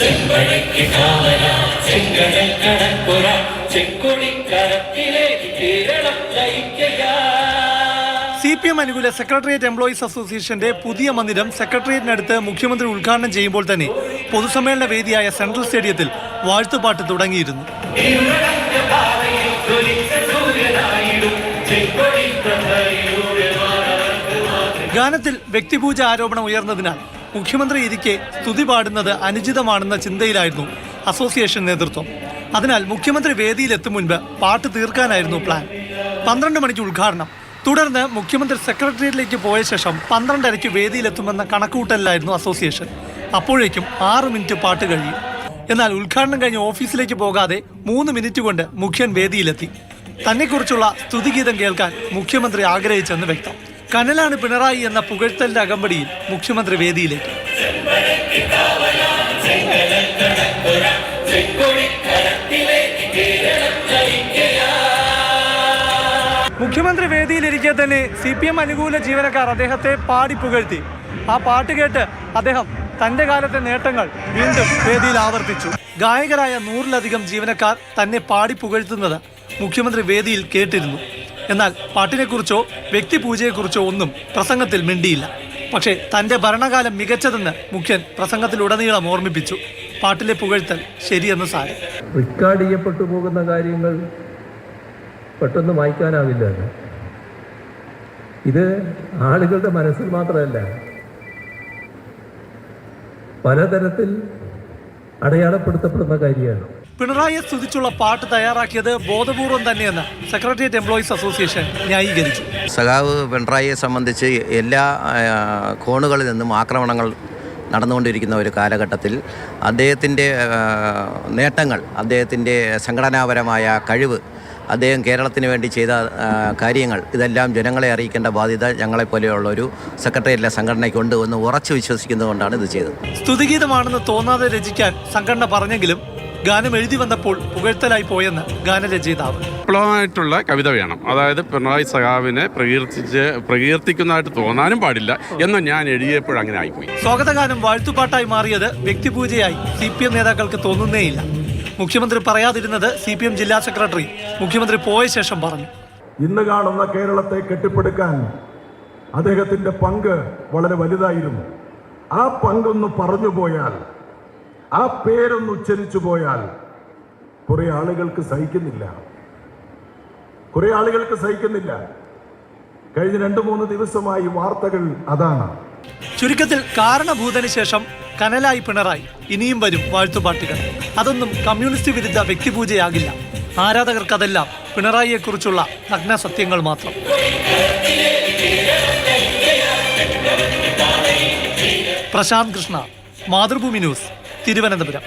CPM അനുകൂല secretariat employees അസോസിയേഷന്റെ പുതിയ മന്ദിരം സെക്രട്ടേറിയറ്റിനടുത്ത് മുഖ്യമന്ത്രി ഉദ്ഘാടനം ചെയ്യുമ്പോൾ തന്നെ പൊതുസമ്മേളന വേദിയായ സെൻട്രൽ സ്റ്റേഡിയത്തിൽ വാഴ്ത്തുപാട്ട് തുടങ്ങിയിരുന്നു. ഗാനത്തിൽ വ്യക്തിപൂജ ആരോപണം ഉയർന്നതിനാൽ മുഖ്യമന്ത്രി ഇരിക്കെ സ്തുതി പാടുന്നത് അനുചിതമാണെന്ന ചിന്തയിലായിരുന്നു അസോസിയേഷൻ നേതൃത്വം. അതിനാൽ മുഖ്യമന്ത്രി വേദിയിലെത്തും മുൻപ് പാട്ട് തീർക്കാനായിരുന്നു പ്ലാൻ. 12 മണിക്ക് ഉദ്ഘാടനം. തുടർന്ന് മുഖ്യമന്ത്രി സെക്രട്ടേറിയറ്റിലേക്ക് പോയ ശേഷം 12:30 വേദിയിലെത്തുമെന്ന കണക്കുകൂട്ടലിലായിരുന്നു അസോസിയേഷൻ. അപ്പോഴേക്കും 6 മിനിറ്റ് പാട്ട് കഴിയും. എന്നാൽ ഉദ്ഘാടനം കഴിഞ്ഞ് ഓഫീസിലേക്ക് പോകാതെ 3 മിനിറ്റ് കൊണ്ട് മുഖ്യൻ വേദിയിലെത്തി. തന്നെക്കുറിച്ചുള്ള സ്തുതിഗീതം കേൾക്കാൻ മുഖ്യമന്ത്രി ആഗ്രഹിച്ചെന്ന് വ്യക്തം. കനലാണ് പിണറായി എന്ന പുകഴ്ത്തലിന്റെ അകമ്പടിയിൽ മുഖ്യമന്ത്രി വേദിയിലേക്ക്. മുഖ്യമന്ത്രി വേദിയിലിരിക്കെ തന്നെ CPM അനുകൂല ജീവനക്കാർ അദ്ദേഹത്തെ പാടി പുകഴ്ത്തി. ആ പാട്ട് കേട്ട് അദ്ദേഹം തന്റെ കാലത്തെ നേട്ടങ്ങൾ വീണ്ടും വേദിയിൽ ആവർത്തിച്ചു. ഗായകരായ 100-ലധികം ജീവനക്കാർ തന്നെ പാടി പുകഴ്ത്തുന്നത് മുഖ്യമന്ത്രി വേദിയിൽ കേട്ടിരുന്നു. എന്നാൽ പാട്ടിനെക്കുറിച്ചോ വ്യക്തിപൂജയെക്കുറിച്ചോ ഒന്നും പ്രസംഗത്തിൽ മിണ്ടിയില്ല. പക്ഷേ തന്റെ ഭരണകാലം മികച്ചതെന്ന് മുഖ്യൻ പ്രസംഗത്തിലുടനീളം ഓർമ്മിപ്പിച്ചു. പാട്ടിലെ പുകഴ്ത്തൽ ശരിയെന്ന് സാരം. റെക്കോർഡ് ചെയ്യപ്പെട്ടു പോകുന്ന കാര്യങ്ങൾ പെട്ടെന്ന് വായിക്കാനാവില്ല. ഇത് ആളുകളുടെ മനസ്സിൽ മാത്രമല്ല, പലതരത്തിൽ അടയാളപ്പെടുത്തപ്പെടുന്ന കാര്യമാണ്. പിണറായിയെ സ്തുതിച്ചുള്ള പാട്ട് തയ്യാറാക്കിയത് ബോധപൂർവം തന്നെയെന്ന് സെക്രട്ടേറിയറ്റ് എംപ്ലോയീസ് അസോസിയേഷൻ ന്യായീകരിച്ചു. സഖാവ് പിണറായിയെ സംബന്ധിച്ച് എല്ലാ കോണുകളിൽ നിന്നും ആക്രമണങ്ങൾ നടന്നുകൊണ്ടിരിക്കുന്ന ഒരു കാലഘട്ടത്തിൽ അദ്ദേഹത്തിൻ്റെ നേട്ടങ്ങൾ, അദ്ദേഹത്തിൻ്റെ സംഘടനാപരമായ കഴിവ്, അദ്ദേഹം കേരളത്തിന് വേണ്ടി ചെയ്ത കാര്യങ്ങൾ, ഇതെല്ലാം ജനങ്ങളെ അറിയിക്കേണ്ട ബാധ്യത ഞങ്ങളെപ്പോലെയുള്ള ഒരു സെക്രട്ടേറിയറ്റിലെ സംഘടനയ്ക്കുണ്ട് എന്ന് ഉറച്ചു വിശ്വസിക്കുന്നതുകൊണ്ടാണ് ഇത് ചെയ്തത്. സ്തുതിഗീതമാണെന്ന് തോന്നാതെ രചിക്കാൻ സംഘടന പറഞ്ഞെങ്കിലും ഗാനം എഴുതി വന്നപ്പോൾ പുകഴ്ത്തലായി പോയെന്ന് ഗാനരചയിതാവ്. വിപ്ലവമായിട്ടുള്ള കവിത വേണം. അതായത് പിണറായി സഖാവിനെ പ്രകീർത്തിക്കുന്നതായിട്ട് തോന്നാനും പാടില്ല എന്ന് ഞാൻ എഴുതിയപ്പോൾ അങ്ങനെ ആയിപ്പോയി. സ്വാഗതഗാനം വാഴ്ത്തുപാട്ടായി മാറിയത് വ്യക്തിപൂജയായി CPM നേതാക്കൾക്ക് തോന്നുന്നേയില്ല. മുഖ്യമന്ത്രി പറയാതിരുന്നത് CPM ജില്ലാ സെക്രട്ടറി മുഖ്യമന്ത്രി പോയ ശേഷം പറഞ്ഞു. ഇന്ന് കാണുന്ന കേരളത്തെ കെട്ടിപ്പടുക്കാൻ അദ്ദേഹത്തിന്റെ പങ്ക് വളരെ വലുതായിരുന്നു. ആ പങ്കൊന്ന് പറഞ്ഞു പോയാൽ, ആ പേരൊന്ന് ഉച്ചരിച്ചു പോയാൽ കുറെ ആളുകൾക്ക് സഹിക്കുന്നില്ല. കഴിഞ്ഞ 2-3 ദിവസമായി വാർത്തകൾ അതാണ്. ചുരുക്കത്തിൽ കാരണഭൂതന് ശേഷം കനലായി പിണറായി. ഇനിയും വരും വാഴ്ത്തുപാട്ടുകൾ. അതൊന്നും കമ്മ്യൂണിസ്റ്റ് വിരുദ്ധ വ്യക്തിപൂജയാകില്ല. ആരാധകർക്കതെല്ലാം പിണറായിയെക്കുറിച്ചുള്ള നഗ്ന സത്യങ്ങൾ മാത്രം. പ്രശാന്ത് കൃഷ്ണ, മാതൃഭൂമി ന്യൂസ്, തിരുവനന്തപുരം.